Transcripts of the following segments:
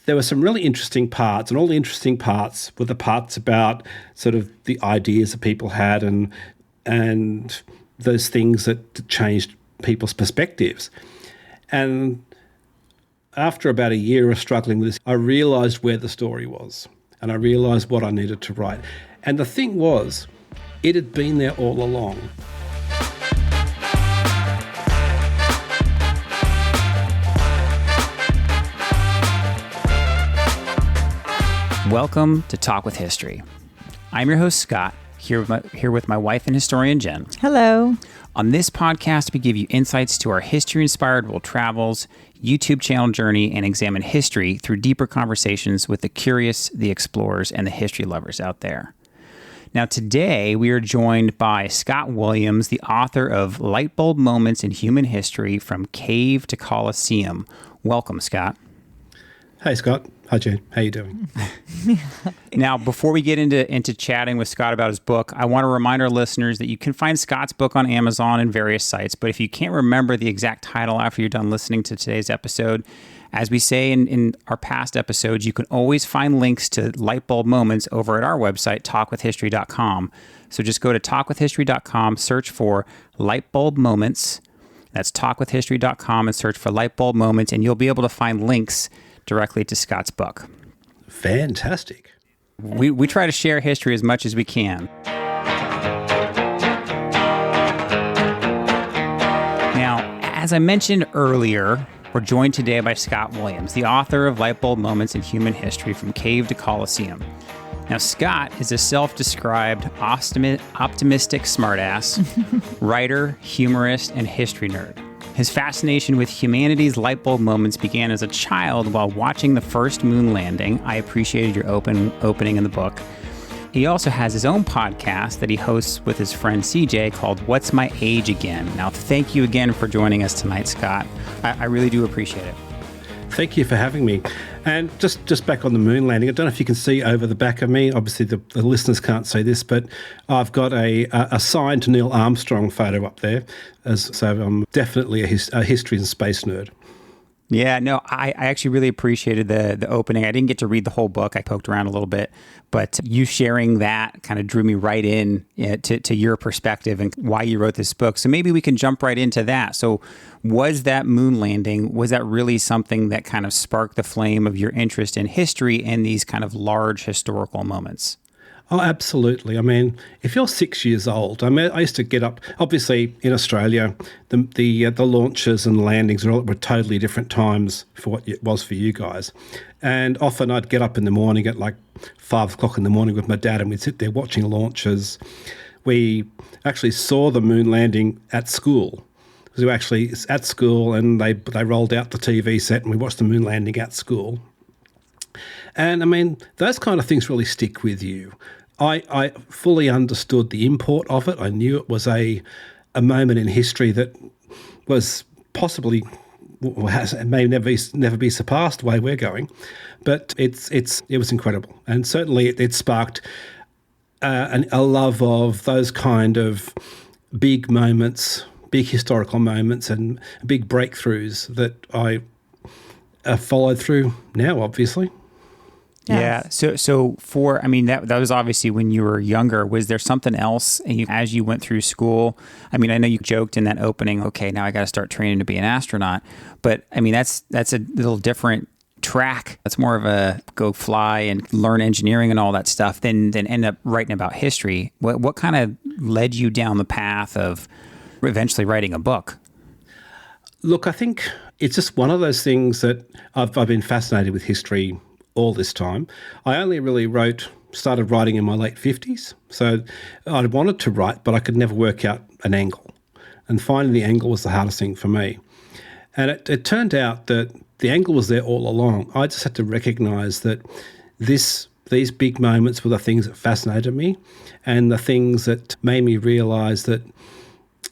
there were some really interesting parts, and all the interesting parts were the parts about sort of the ideas that people had and those things that changed people's perspectives. And after about a year of struggling with this, I realised where the story was, and I realised what I needed to write. And the thing was, it had been there all along. Welcome to Talk with History. I'm your host, Scott, here with my wife and historian, Jen. Hello. On this podcast, we give you insights to our history-inspired world travels, YouTube channel journey, and examine history through deeper conversations with the curious, the explorers, and the history lovers out there. Now, today, we are joined by Scott Williams, the author of Lightbulb Moments in Human History, From Cave to Coliseum. Welcome, Scott. Hey, Scott. Hi, Jen. How you doing? Now, before we get into chatting with Scott about his book, I want to remind our listeners that you can find Scott's book on Amazon and various sites. But if you can't remember the exact title after you're done listening to today's episode, as we say in our past episodes, you can always find links to Lightbulb Moments over at our website, talkwithhistory.com. So just go to talkwithhistory.com, search for Lightbulb Moments. That's talkwithhistory.com and search for Lightbulb Moments, and you'll be able to find links directly to Scott's book. Fantastic. We try to share history as much as we can. Now, as I mentioned earlier, we're joined today by Scott Williams, the author of Lightbulb Moments in Human History, From Cave to Coliseum. Now, Scott is a self-described optimistic smartass, writer, humorist, and history nerd. His fascination with humanity's lightbulb moments began as a child while watching the first moon landing. I appreciated your opening in the book. He also has his own podcast that he hosts with his friend CJ called What's My Age Again? Now, thank you again for joining us tonight, Scott. I really do appreciate it. Thank you for having me. And just back on the moon landing, I don't know if you can see over the back of me. Obviously, the listeners can't see this, but I've got a signed Neil Armstrong photo up there. So I'm definitely a history and space nerd. Yeah, no, I actually really appreciated the opening. I didn't get to read the whole book. I poked around a little bit, but you sharing that kind of drew me right in to your perspective and why you wrote this book. So maybe we can jump right into that. So was that moon landing, was that really something that kind of sparked the flame of your interest in history and these kind of large historical moments? Oh, absolutely. I mean, if you're 6 years old, I used to get up. Obviously, in Australia, the launches and landings were totally different times for what it was for you guys. And often I'd get up in the morning at like 5 o'clock in the morning with my dad, and we'd sit there watching launches. We actually saw the moon landing at school. We were actually at school, and they rolled out the TV set, and we watched the moon landing at school. And I mean, those kind of things really stick with you. I fully understood the import of it. I knew it was a moment in history that was possibly, may never be surpassed the way we're going, but it was incredible. And certainly it sparked a love of those kind of big moments, big historical moments and big breakthroughs that I followed through now, obviously. Yes. Yeah. So that was obviously when you were younger. Was there something else as you went through school? I mean, I know you joked in that opening, okay, now I got to start training to be an astronaut. But I mean, that's a little different track. That's more of a go fly and learn engineering and all that stuff than end up writing about history. What kind of led you down the path of eventually writing a book? Look, I think it's just one of those things that I've been fascinated with history all this time. I only really started writing in my late 50s. So I wanted to write, but I could never work out an angle. And finding the angle was the hardest thing for me. And it turned out that the angle was there all along. I just had to recognise that these big moments were the things that fascinated me and the things that made me realise that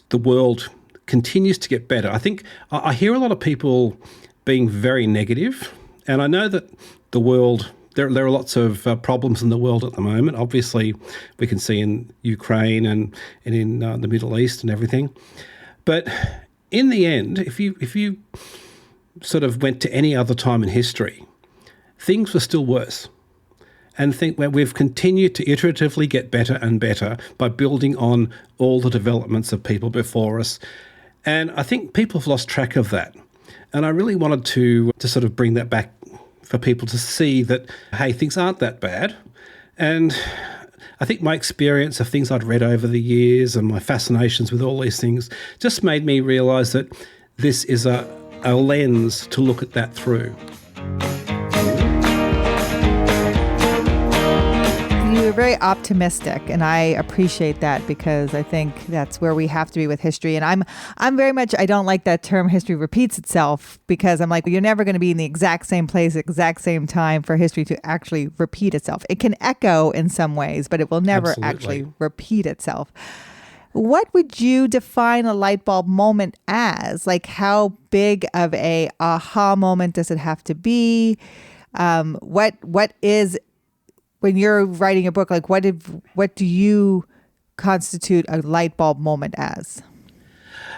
the world continues to get better. I think I hear a lot of people being very negative, and I know that the world, there are lots of problems in the world at the moment. Obviously, we can see in Ukraine and in the Middle East and everything. But in the end, if you sort of went to any other time in history, things were still worse. And think where we've continued to iteratively get better and better by building on all the developments of people before us. And I think people have lost track of that. And I really wanted to sort of bring that back for people to see that, hey, things aren't that bad. And I think my experience of things I'd read over the years and my fascinations with all these things just made me realise that this is a lens to look at that through. You're very optimistic, and I appreciate that because I think that's where we have to be with history. And I'm very much, I don't like that term history repeats itself, because I'm like, you're never going to be in the exact same place, exact same time for history to actually repeat itself. It can echo in some ways, but it will never actually repeat itself. What would you define a light bulb moment as? Like, how big of a aha moment does it have to be? What is, when you're writing a book, like what do you constitute a light bulb moment as?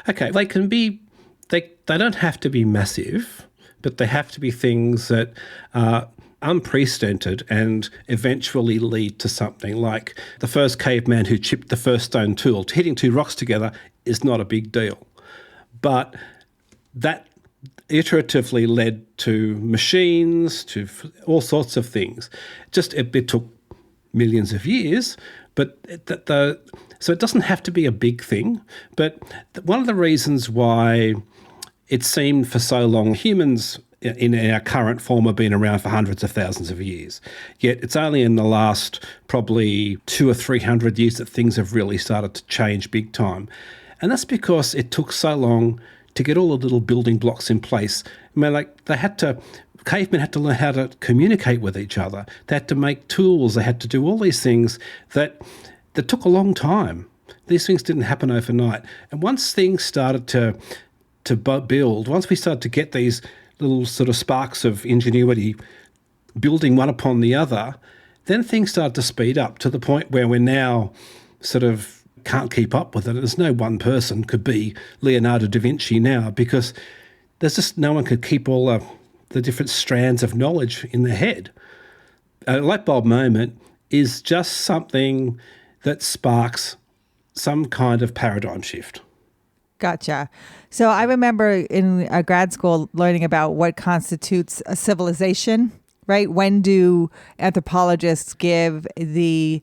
Okay, they can be, they don't have to be massive, but they have to be things that are unprecedented and eventually lead to something. Like the first caveman who chipped the first stone tool. Hitting two rocks together is not a big deal. But that iteratively led to machines, to all sorts of things. Just it took millions of years, but so it doesn't have to be a big thing. But one of the reasons why it seemed for so long, humans in our current form have been around for hundreds of thousands of years. Yet it's only in the last probably 200 or 300 years that things have really started to change big time. And that's because it took so long to get all the little building blocks in place. I mean, like cavemen had to learn how to communicate with each other. They had to make tools. They had to do all these things that took a long time. These things didn't happen overnight. And once things started to build, once we started to get these little sort of sparks of ingenuity building one upon the other, then things started to speed up to the point where we're now sort of can't keep up with it. There's no one person could be Leonardo da Vinci now, because there's just no one could keep all the different strands of knowledge in their head. A light bulb moment is just something that sparks some kind of paradigm shift. Gotcha. So I remember in grad school learning about what constitutes a civilization, right? When do anthropologists give the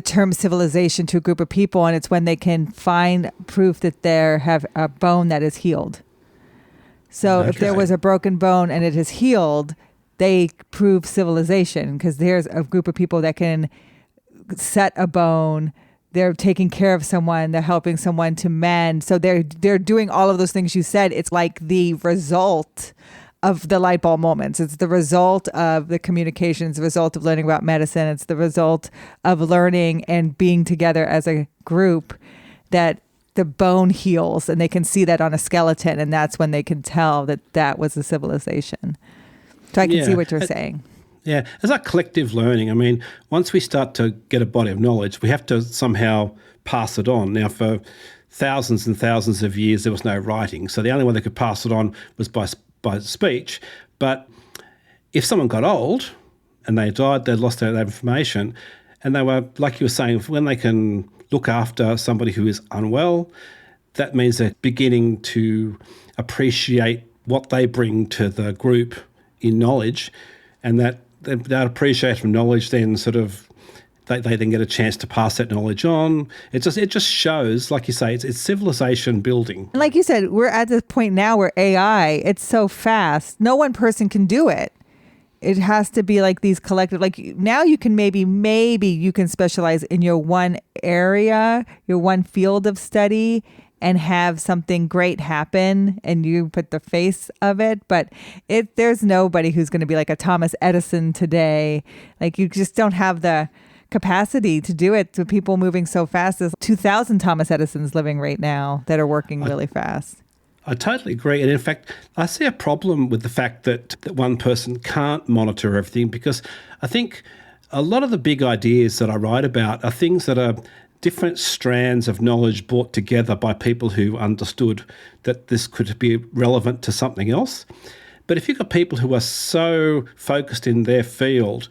term civilization to a group of people? And it's when they can find proof that they have a bone that is healed. So if there was a broken bone and it is healed, they prove civilization, because there's a group of people that can set a bone. They're taking care of someone. They're helping someone to mend. So they're doing all of those things you said. It's like the result of the light bulb moments. It's the result of the communications, the result of learning about medicine. It's the result of learning and being together as a group that the bone heals, and they can see that on a skeleton, and that's when they can tell that was a civilization. So I can see what you're saying. Yeah, it's like collective learning. I mean, once we start to get a body of knowledge, we have to somehow pass it on. Now, for thousands and thousands of years, there was no writing. So the only way they could pass it on was by speech. But if someone got old and they died, they lost that information. And they were, like you were saying, when they can look after somebody who is unwell, that means they're beginning to appreciate what they bring to the group in knowledge, and that appreciation of knowledge then sort of they then get a chance to pass that knowledge on. It just shows, like you say, it's civilization building. And like you said, we're at this point now where AI, it's so fast. No one person can do it. It has to be like these collective, like now you can maybe you can specialize in your one area, your one field of study, and have something great happen, and you put the face of it. But there's nobody who's going to be like a Thomas Edison today. Like you just don't have the capacity to do it. With people moving so fast, there's 2,000 Thomas Edisons living right now that are working really fast. I totally agree. And in fact, I see a problem with the fact that one person can't monitor everything, because I think a lot of the big ideas that I write about are things that are different strands of knowledge brought together by people who understood that this could be relevant to something else. But if you've got people who are so focused in their field,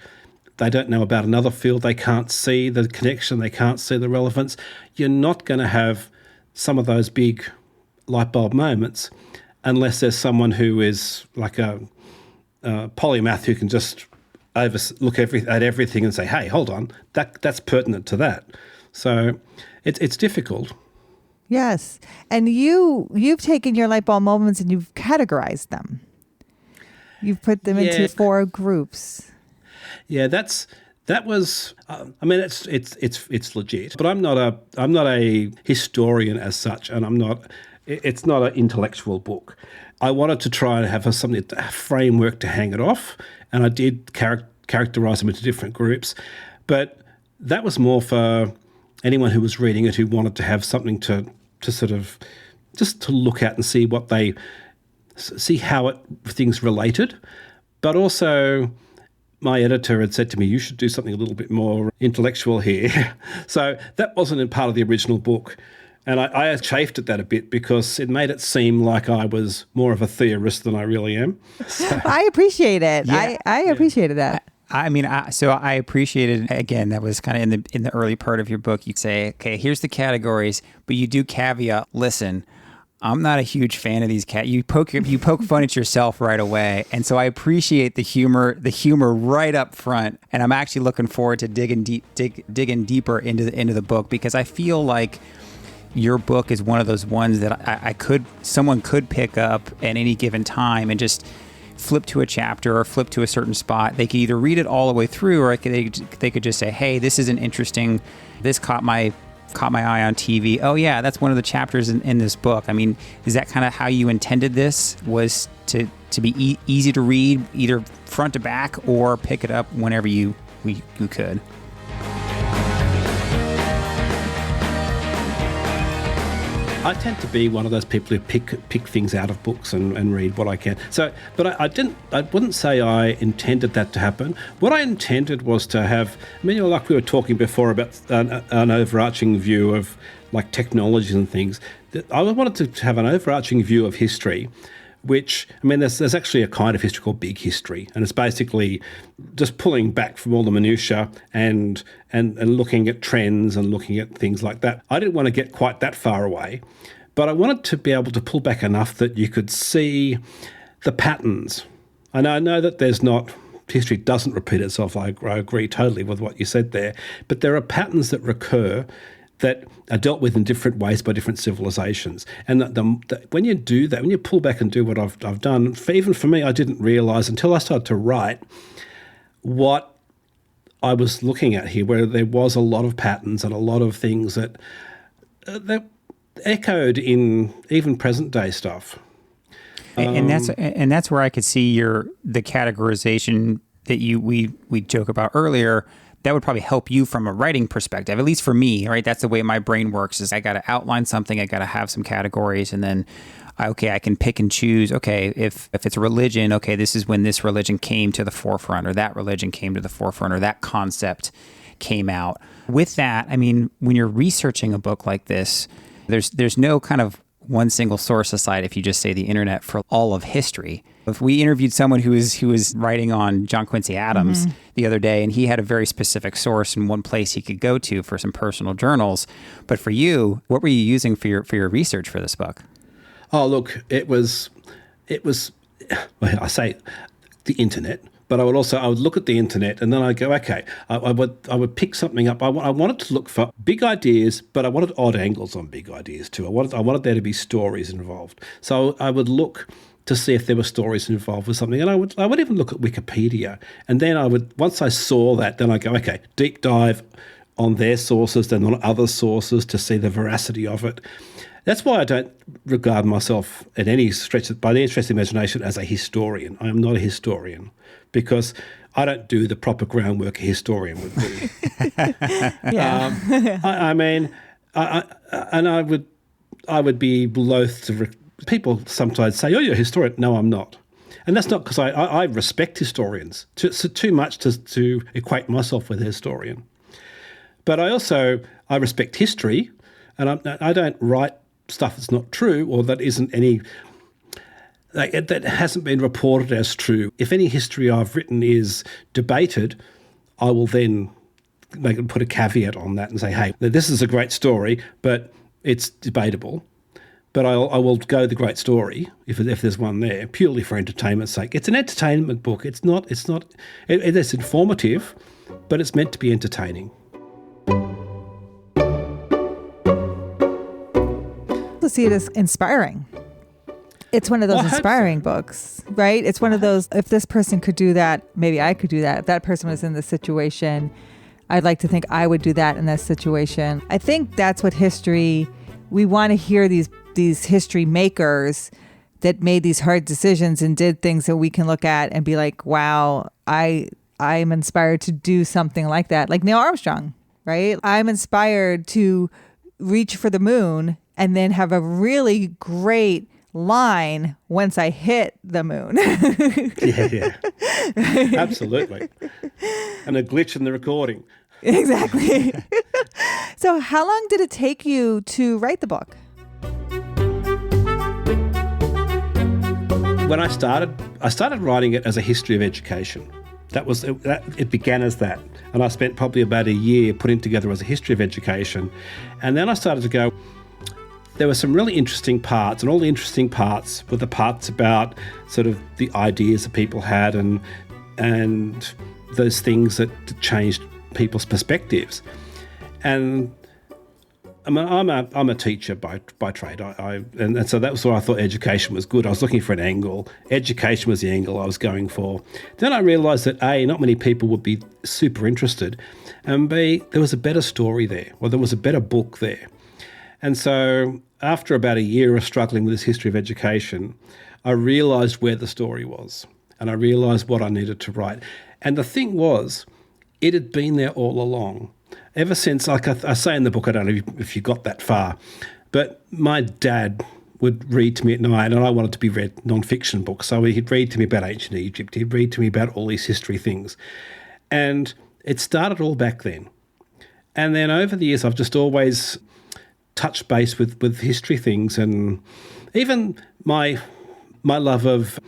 they don't know about another field, they can't see the connection, they can't see the relevance, you're not going to have some of those big light bulb moments unless there's someone who is like a polymath who can just look at everything and say, hey, hold on, that's pertinent to that. So it's difficult. Yes. And you've taken your light bulb moments and you've categorized them. You've put them into 4 groups. Yeah, that was. I mean, it's legit. But I'm not a historian as such, and it's not an intellectual book. I wanted to try and have a framework to hang it off, and I did characterize them into different groups. But that was more for anyone who was reading it who wanted to have something to sort of just to look at and see how things related. But also, my editor had said to me, you should do something a little bit more intellectual here. So that wasn't in part of the original book. And I chafed at that a bit because it made it seem like I was more of a theorist than I really am. So, I appreciate it. Yeah. I appreciated that. I mean, so I appreciated, again, that was kind of in the early part of your book. You say, okay, here's the categories, but you do caveat, listen, I'm not a huge fan of these you poke fun at yourself right away. And so I appreciate the humor right up front. And I'm actually looking forward to digging deeper into the book, because I feel like your book is one of those ones that someone could pick up at any given time and just flip to a chapter or flip to a certain spot. They could either read it all the way through, or they could just say, hey, this is interesting. This caught my eye on TV. Oh yeah, that's one of the chapters in this book. I mean, is that kind of how you intended this? Was to be easy to read, either front to back, or pick it up whenever you could? I tend to be one of those people who pick things out of books and read what I can. So, but I wouldn't say I intended that to happen. What I intended was to have, like we were talking before about an overarching view of like technologies and things. I wanted to have an overarching view of history, which, there's actually a kind of history called big history, and it's basically just pulling back from all the minutiae and looking at trends and looking at things like that. I didn't want to get quite that far away, but I wanted to be able to pull back enough that you could see the patterns. And I know that history doesn't repeat itself. I agree totally with what you said there, but there are patterns that recur that are dealt with in different ways by different civilizations. And when you do that, when you pull back and do what I've done, even for me, I didn't realise until I started to write what I was looking at here, where there was a lot of patterns and a lot of things that echoed in even present day stuff. And that's where I could see the categorization that we joke about earlier. That would probably help you from a writing perspective, at least for me, right? That's the way my brain works, is I got to outline something, I got to have some categories, and then, I can pick and choose, okay, if it's a religion, okay, this is when this religion came to the forefront, or that religion came to the forefront, or that concept came out. With that, when you're researching a book like this, there's no kind of one single source aside if you just say the internet for all of history. If we interviewed someone who was writing on John Quincy Adams the other day, and he had a very specific source in one place he could go to for some personal journals. But for you, what were you using for your research for this book? Oh, look, it was well, I say the internet, but I would look at the internet and then I'd go, okay, I would pick something up. I wanted to look for big ideas, but I wanted odd angles on big ideas too. I wanted there to be stories involved. So I would look to see if there were stories involved with something. And I would even look at Wikipedia. And then once I saw that, then I go, okay, deep dive on their sources, then on other sources to see the veracity of it. That's why I don't regard myself by any stretch of the imagination as a historian. I am not a historian because I don't do the proper groundwork a historian would do. Yeah. I would be loath to. People sometimes say, "Oh, you're a historian." No, I'm not, and that's not because I respect historians too much to equate myself with a historian. But I respect history, and I don't write stuff that's not true or that isn't any. that hasn't been reported as true. If any history I've written is debated, I will then put a caveat on that and say, hey, this is a great story, but it's debatable. But I will go the great story if there's one there, purely for entertainment's sake. It's an entertainment book. It's informative, but it's meant to be entertaining. To see it as inspiring. It's one of those inspiring books, right? It's one of those, if this person could do that, maybe I could do that. If that person was in this situation, I'd like to think I would do that in this situation. I think that's what we want to hear these history makers that made these hard decisions and did things that we can look at and be like, wow, I'm inspired to do something like that. Like Neil Armstrong, right? I'm inspired to reach for the moon and then have a really great line once I hit the moon. Yeah. Absolutely. And a glitch in the recording. Exactly. So how long did it take you to write the book? When I started writing it as a history of education. It began as that. And I spent probably about a year putting it together as a history of education. And then I started to go, there were some really interesting parts, and all the interesting parts were the parts about sort of the ideas that people had and those things that changed people's perspectives. And I'm a teacher by trade, and so that was where I thought education was good. I was looking for an angle. Education was the angle I was going for. Then I realised that A, not many people would be super interested, and B, there was a better story there, or there was a better book there. And so after about a year of struggling with this history of education, I realised where the story was, and I realised what I needed to write. And the thing was, it had been there all along. Ever since, like I say in the book, I don't know if you got that far, but my dad would read to me at night, and I wanted to be read non-fiction books. So he'd read to me about ancient Egypt. He'd read to me about all these history things. And it started all back then. And then over the years, I've just always touched base with history things, and even my love of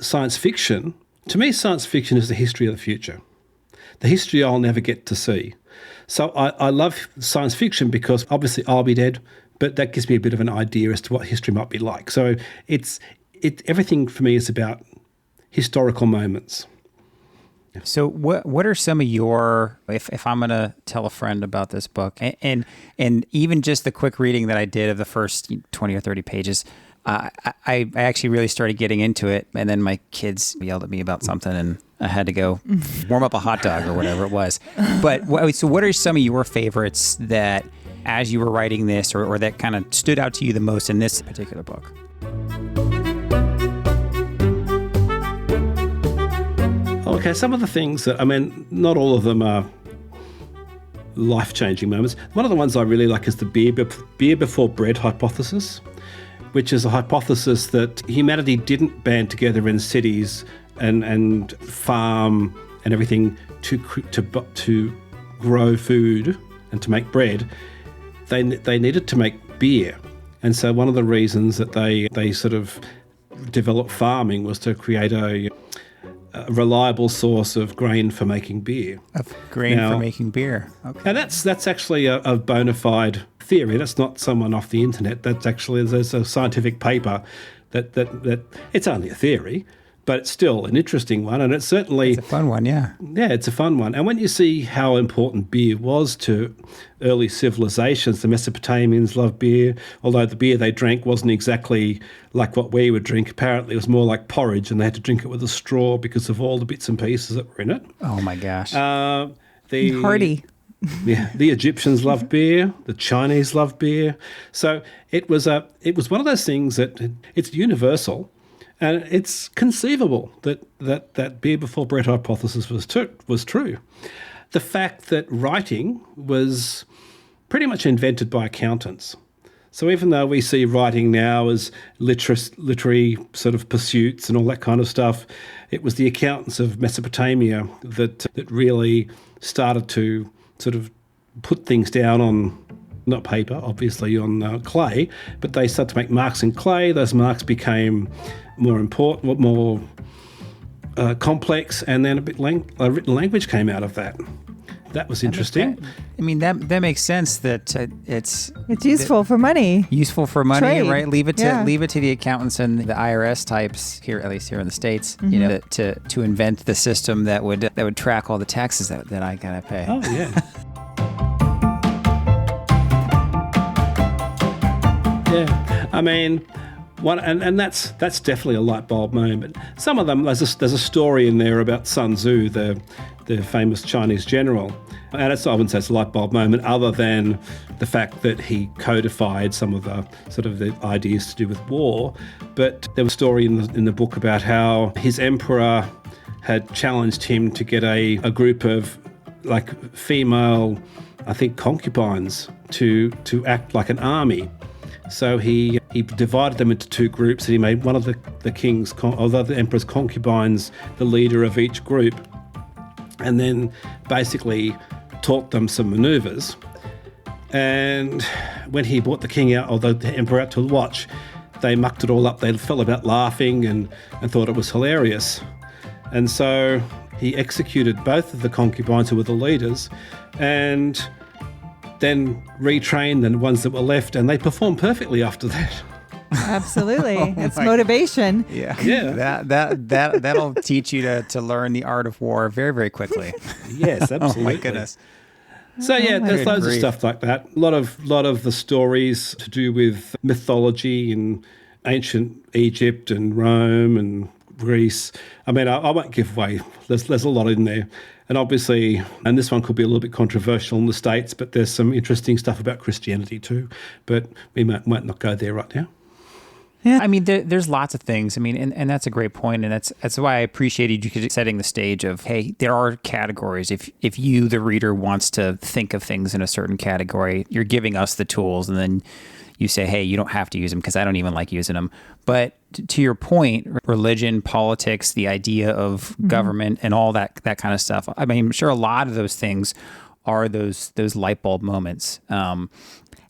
science fiction. To me, science fiction is the history of the future, the history I'll never get to see. So I love science fiction because obviously I'll be dead, but that gives me a bit of an idea as to what history might be like. So everything for me is about historical moments. So what are some of your, if I'm going to tell a friend about this book, and even just the quick reading that I did of the first 20 or 30 pages, I actually really started getting into it, and then my kids yelled at me about something, and I had to go warm up a hot dog or whatever it was. But so what are some of your favorites that, as you were writing this, or that kind of stood out to you the most in this particular book? Okay, some of the things that, not all of them are life-changing moments. One of the ones I really like is the beer before bread hypothesis, which is a hypothesis that humanity didn't band together in cities and farm and everything to grow food and to make bread. They needed to make beer. And so one of the reasons that they sort of developed farming was to create a reliable source of grain for making beer. For making beer. Okay. And that's actually a bona fide theory. That's not someone off the internet. That's actually, there's a scientific paper that it's only a theory, but it's still an interesting one. And it's certainly... It's a fun one, yeah. Yeah, it's a fun one. And when you see how important beer was to early civilizations, the Mesopotamians loved beer, although the beer they drank wasn't exactly like what we would drink. Apparently it was more like porridge, and they had to drink it with a straw because of all the bits and pieces that were in it. Oh, my gosh. Hardy. Yeah, the Egyptians loved beer. The Chinese loved beer. So it was one of those things that it's universal. And it's conceivable that beer before bread hypothesis was true. The fact that writing was pretty much invented by accountants. So even though we see writing now as literary sort of pursuits and all that kind of stuff, it was the accountants of Mesopotamia that really started to sort of put things down not paper, obviously on clay, but they started to make marks in clay. Those marks became more important, more complex, and then a written language came out of that. That was interesting. That makes sense. That it's useful for money. Useful for money, Trade. right? Leave it to the accountants and the IRS types here, at least here in the States, to invent the system that would track all the taxes that I gotta pay. Oh yeah. Yeah, I mean, and that's definitely a light bulb moment. Some of them, there's a story in there about Sun Tzu, the famous Chinese general, and I wouldn't say it's a light bulb moment, other than the fact that he codified some of the sort of the ideas to do with war. But there was a story in the book about how his emperor had challenged him to get a group of like female, I think, concubines to act like an army. So he divided them into two groups, and he made one of the king's, or the emperor's concubines the leader of each group, and then basically taught them some maneuvers. And when he brought the king out, or the emperor out to watch, they mucked it all up. They fell about laughing and thought it was hilarious. And so he executed both of the concubines who were the leaders, and then retrained the ones that were left, and they performed perfectly after that. Absolutely. It's motivation. Yeah. That'll teach you to learn the art of war very, very quickly. Yes, absolutely. Oh my goodness. So there's loads of stuff like that. A lot of the stories to do with mythology in ancient Egypt and Rome and Greece. I mean, I won't give away. There's a lot in there. And obviously, and this one could be a little bit controversial in the States, but there's some interesting stuff about Christianity too. But we might not go there right now. Yeah, I mean, there's lots of things. I mean, and that's a great point, and that's why I appreciated you setting the stage of, hey, there are categories. If you, the reader, wants to think of things in a certain category, you're giving us the tools, and then you say, hey, you don't have to use them because I don't even like using them. But to your point, religion, politics, the idea of government, and all that kind of stuff. I mean, I'm sure a lot of those things are those light bulb moments.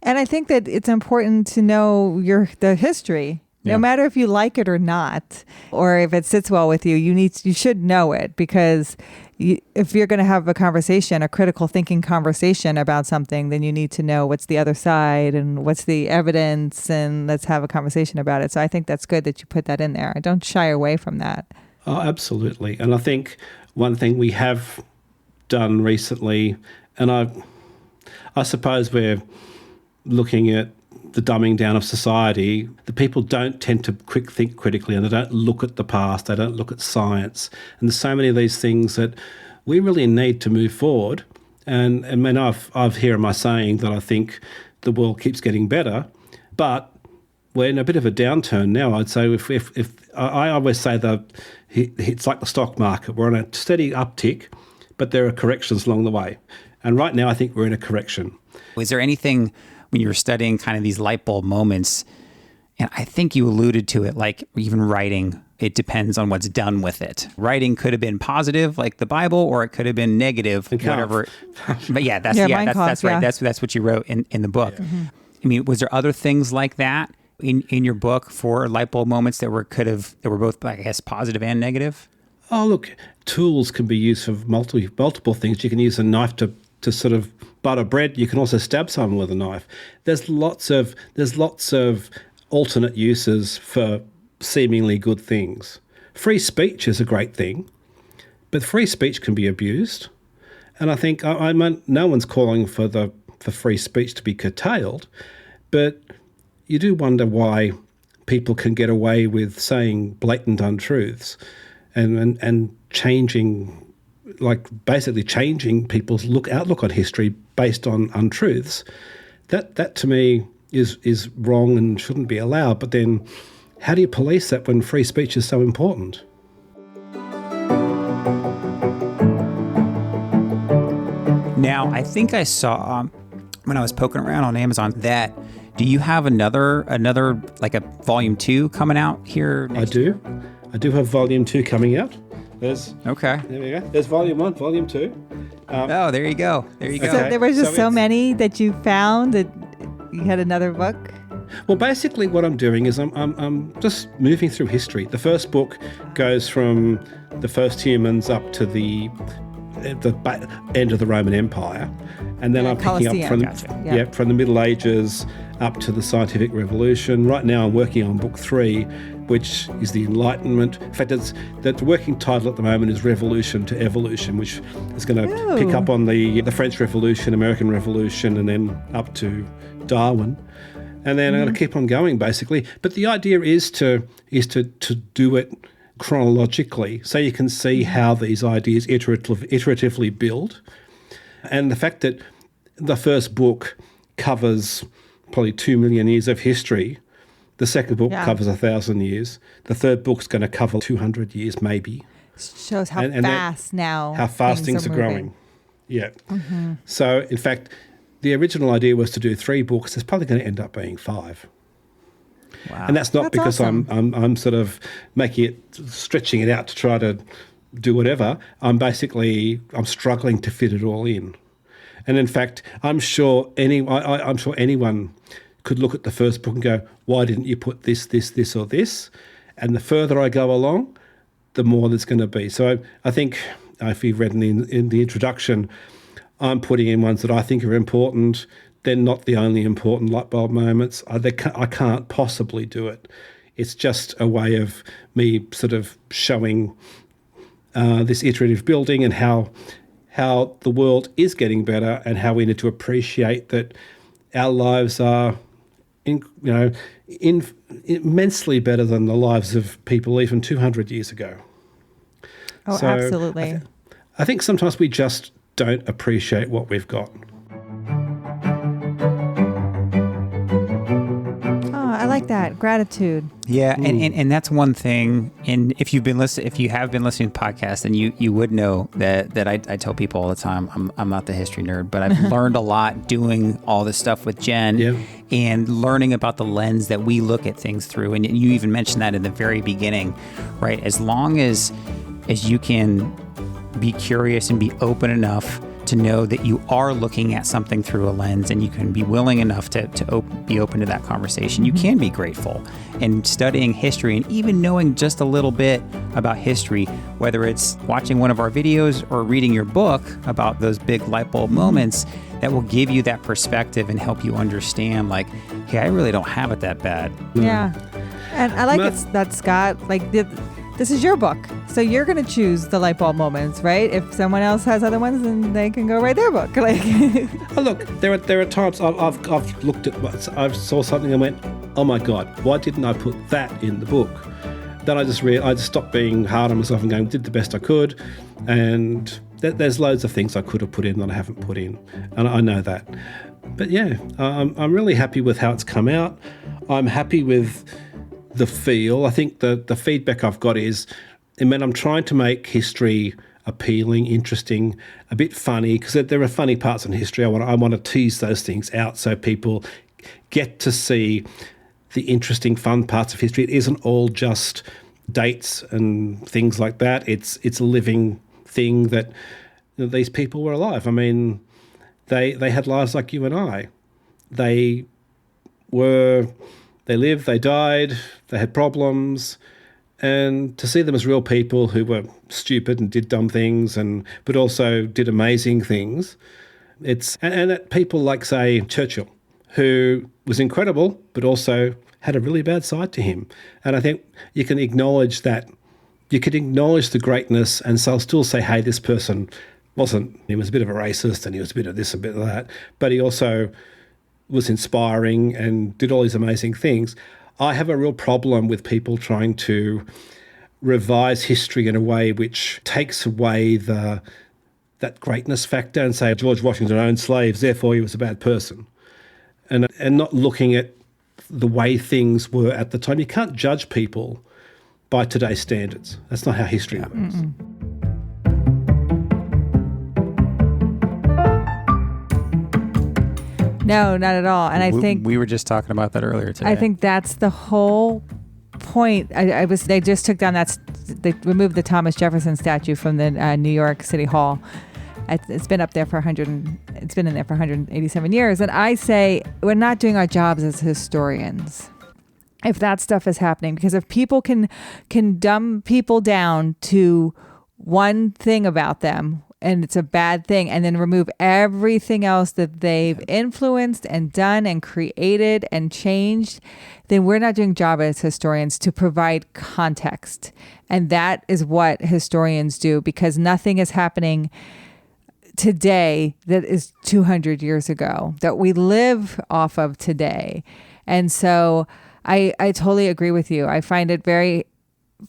And I think that it's important to know the history. No matter if you like it or not, or if it sits well with you, you should know it, because if you're going to have a conversation, a critical thinking conversation about something, then you need to know what's the other side and what's the evidence, and let's have a conversation about it. So I think that's good that you put that in there. Don't shy away from that. Oh, absolutely. And I think one thing we have done recently, and I suppose we're looking at the dumbing down of society, the people don't tend to think critically, and they don't look at the past, they don't look at science. And there's so many of these things that we really need to move forward. And I mean, I've here in my saying that I think the world keeps getting better, but we're in a bit of a downturn now. I'd say if I always say that it's like the stock market. We're on a steady uptick, but there are corrections along the way. And right now I think we're in a correction. Was there anything when you were studying kind of these light bulb moments, and I think you alluded to it, like even writing, it depends on what's done with it. Writing could have been positive, like the Bible, or it could have been negative, whatever. But that's right. That's what you wrote in the book. Yeah. Mm-hmm. I mean, was there other things like that in your book for light bulb moments that were both, I guess, positive and negative? Oh, look, tools can be used for multiple things. You can use a knife to sort of butter bread. You can also stab someone with a knife. There's lots of alternate uses for seemingly good things. Free speech is a great thing, but free speech can be abused. And I think no one's calling for free speech to be curtailed, but you do wonder why people can get away with saying blatant untruths and changing, like basically changing people's outlook on history based on untruths. That to me is wrong and shouldn't be allowed. But then how do you police that when free speech is so important? Now, I think I saw when I was poking around on Amazon that, do you have another like a volume 2 coming out here next year? I do have volume 2 coming out. There we go. There's volume 1, volume 2. There you go. So there were just so many that you found that You had another book? Well, basically what I'm doing is I'm just moving through history. The first book goes from the first humans up to the end of the Roman Empire. And then I'm picking up from the Middle Ages up to the Scientific Revolution. Right now I'm working on book 3, which is the Enlightenment. In fact, the working title at the moment is Revolution to Evolution, which is going to pick up on the French Revolution, American Revolution, and then up to Darwin. And then I'm going to keep on going, basically. But the idea is to do it chronologically, so you can see how these ideas iteratively build. And the fact that the first book covers probably 2 million years of history, the second book covers 1,000 years, the third book's going to cover 200 years maybe. Shows how fast things are growing. Yeah. Mm-hmm. So, in fact, the original idea was to do 3 books. There's probably going to end up being 5. Wow. And that's not because awesome. I'm sort of stretching it out to try to do whatever. I'm struggling to fit it all in. And in fact, I'm sure anyone could look at the first book and go, why didn't you put this, or this? And the further I go along, the more there's going to be. So I think, if you've read in the introduction, I'm putting in ones that I think are important. They're not the only important Lightbulb moments. I can't possibly do it. It's just a way of me sort of showing this iterative building and how the world is getting better and how we need to appreciate that our lives are immensely better than the lives of people even 200 years ago. Oh, so absolutely. I think sometimes we just don't appreciate what we've got. I like that. Gratitude. Yeah, and that's one thing. And if you have been listening to podcasts, then you would know that I tell people all the time I'm not the history nerd, but I've learned a lot doing all this stuff with Jen and learning about the lens that we look at things through. And you even mentioned that in the very beginning, right? As long as you can be curious and be open enough to know that you are looking at something through a lens, and you can be willing enough to be open to that conversation, you can be grateful. And studying history and even knowing just a little bit about history, whether it's watching one of our videos or reading your book about those big lightbulb moments, that will give you that perspective and help you understand, like, hey, I really don't have it that bad. Yeah. And I like that, Scott, this is your book, so you're going to choose the lightbulb moments, right? If someone else has other ones, then they can go write their book. Look, there are times I've looked at, I saw something and went, oh my God, why didn't I put that in the book? Then I just stopped being hard on myself and going, did the best I could, and there's loads of things I could have put in that I haven't put in, and I know that. But yeah, I'm really happy with how it's come out. I'm happy with the feel. I think the feedback I've got is, I'm trying to make history appealing, interesting, a bit funny, because there are funny parts in history. I want to tease those things out so people get to see the interesting, fun parts of history. It isn't all just dates and things like that. It's a living thing that these people were alive. They had lives like you and I. They lived, they died, they had problems, and to see them as real people who were stupid and did dumb things, but also did amazing things. And that people like, say, Churchill, who was incredible, but also had a really bad side to him. And I think you can acknowledge that. You could acknowledge the greatness and still say, hey, this person he was a bit of a racist and he was a bit of this, a bit of that, but he also was inspiring and did all these amazing things. I have a real problem with people trying to revise history in a way which takes away that greatness factor and say George Washington owned slaves, therefore he was a bad person, and not looking at the way things were at the time. You can't judge people by today's standards. That's not how history works. Mm-mm. No, not at all. And I think we were just talking about that earlier today. I think that's the whole point. They just took down they removed the Thomas Jefferson statue from the New York City Hall, It's been up there for it's been in there for 187 years. And I say we're not doing our jobs as historians if that stuff is happening, because if people can dumb people down to one thing about them and it's a bad thing, and then remove everything else that they've influenced and done and created and changed, then we're not doing job as historians to provide context. And that is what historians do, because nothing is happening today that is 200 years ago, that we live off of today. And so I totally agree with you. I find it very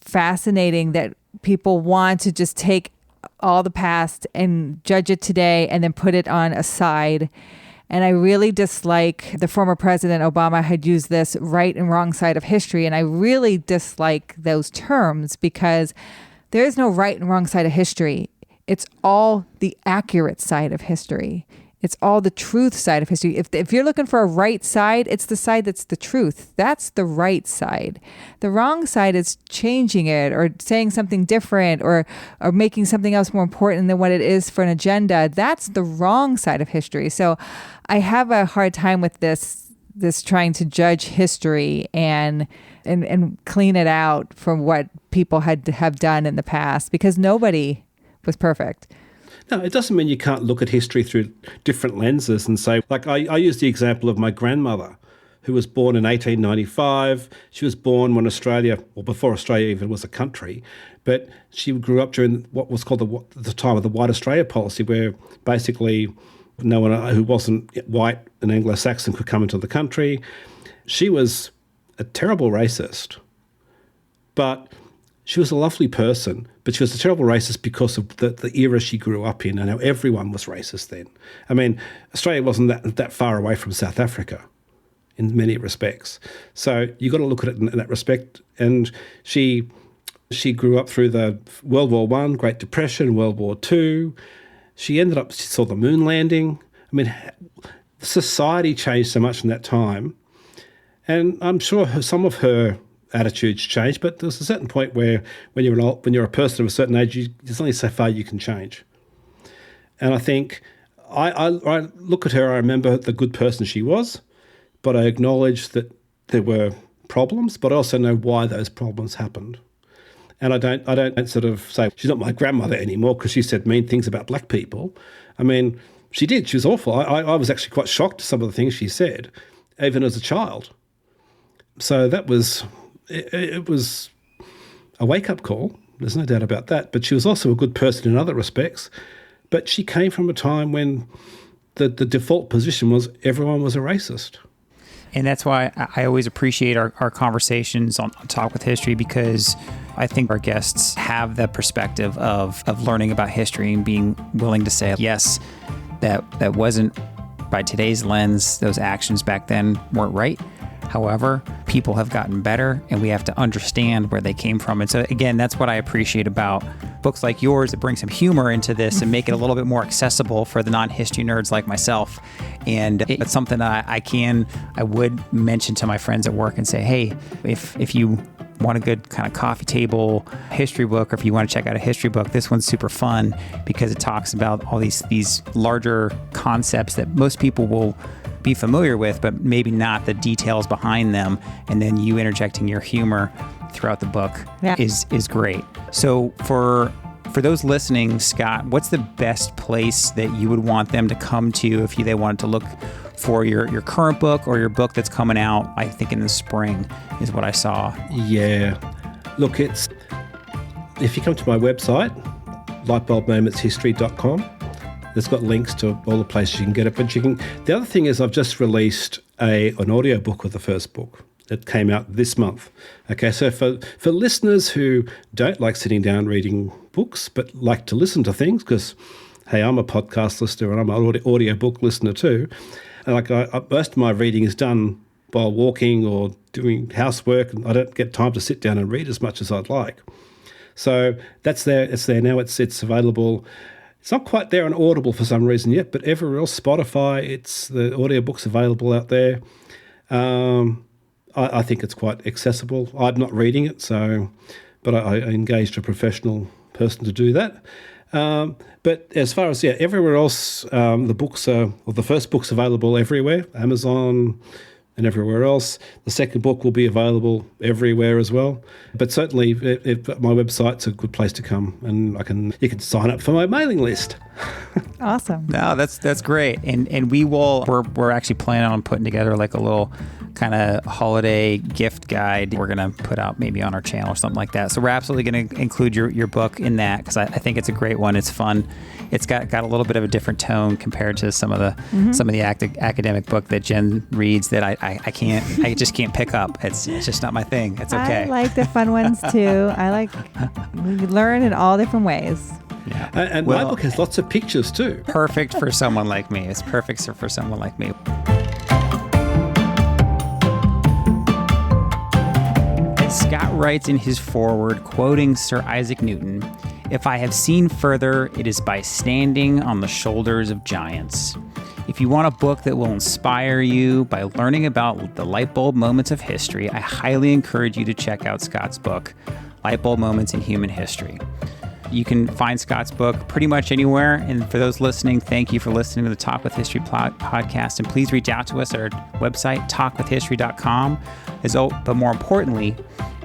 fascinating that people want to just take all the past and judge it today and then put it on a side. And I really dislike, the former president Obama had used this right and wrong side of history. And I really dislike those terms, because there is no right and wrong side of history. It's all the accurate side of history. It's all the truth side of history. If you're looking for a right side, it's the side that's the truth. That's the right side. The wrong side is changing it or saying something different or making something else more important than what it is for an agenda. That's the wrong side of history. So I have a hard time with this trying to judge history and clean it out from what people have done in the past, because nobody was perfect. No, it doesn't mean you can't look at history through different lenses and say, like I use the example of my grandmother, who was born in 1895. She was born when Australia, or before Australia even was a country, but she grew up during what was called the time of the White Australia policy, where basically no one who wasn't white and Anglo-Saxon could come into the country. She was a terrible racist, but she was a lovely person, but she was a terrible racist because of the era she grew up in and how everyone was racist then. I mean, Australia wasn't that far away from South Africa in many respects. So you got to look at it in that respect. And she grew up through the World War I, Great Depression, World War II. She saw the moon landing. I mean, society changed so much in that time. And I'm sure some of her attitudes change, but there's a certain point where when you're a person of a certain age, there's only so far you can change. And I think I look at her, I remember the good person she was, but I acknowledge that there were problems, but I also know why those problems happened. And I don't sort of say she's not my grandmother anymore because she said mean things about black people. I mean, she did. She was awful. I was actually quite shocked at some of the things she said, even as a child. So that was... It was a wake-up call, there's no doubt about that, but she was also a good person in other respects. But she came from a time when the default position was everyone was a racist. And that's why I always appreciate our conversations on Talk with History, because I think our guests have the perspective of learning about history and being willing to say, yes, that wasn't, by today's lens, those actions back then weren't right. However, people have gotten better and we have to understand where they came from. And so again, that's what I appreciate about books like yours that bring some humor into this and make it a little bit more accessible for the non-history nerds like myself. And it's something that I would mention to my friends at work and say, hey, if you want a good kind of coffee table history book, or if you want to check out a history book, this one's super fun because it talks about all these larger concepts that most people will be familiar with, but maybe not the details behind them. And then you interjecting your humor throughout the book is great. So for those listening, Scott, what's the best place that you would want them to come to if they wanted to look for your current book or your book that's coming out, I think in the spring is what I saw. Yeah. Look, if you come to my website, lightbulbmomentshistory.com, it's got links to all the places you can get it. But the other thing is I've just released an audio book of the first book. It came out this month. Okay, so for listeners who don't like sitting down reading books but like to listen to things, because, hey, I'm a podcast listener and I'm an audio book listener too. And most of my reading is done while walking or doing housework, and I don't get time to sit down and read as much as I'd like. So that's there. It's there now. It's available. It's not quite there on Audible for some reason yet, but everywhere else, Spotify, the audiobook's available out there. I think it's quite accessible. I'm not reading it, but I engaged a professional person to do that. But as far as everywhere else, the first book's available everywhere, Amazon and everywhere else. The second book will be available everywhere as well. But certainly, my website's a good place to come, and you can sign up for my mailing list. Awesome. No, that's great. And we're actually planning on putting together like a little kind of holiday gift guide we're going to put out maybe on our channel or something like that. So we're absolutely going to include your book in that, because I think it's a great one. It's fun. It's got a little bit of a different tone compared to some of the academic book that Jen reads that I just can't pick up. It's just not my thing. It's okay. I like the fun ones too. We learn in all different ways. Yeah. And my book has lots of pictures too. Perfect for someone like me. It's perfect for someone like me. As Scott writes in his foreword, quoting Sir Isaac Newton, "If I have seen further, it is by standing on the shoulders of giants." If you want a book that will inspire you by learning about the lightbulb moments of history, I highly encourage you to check out Scott's book, Lightbulb Moments in Human History. You can find Scott's book pretty much anywhere. And for those listening, thank you for listening to the Talk with History podcast. And please reach out to us at our website, talkwithhistory.com. But more importantly,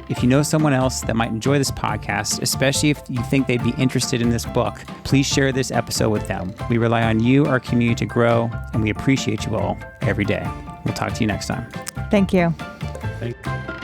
if you know someone else that might enjoy this podcast, especially if you think they'd be interested in this book, please share this episode with them. We rely on you, our community, to grow, and we appreciate you all every day. We'll talk to you next time. Thank you. Thank you.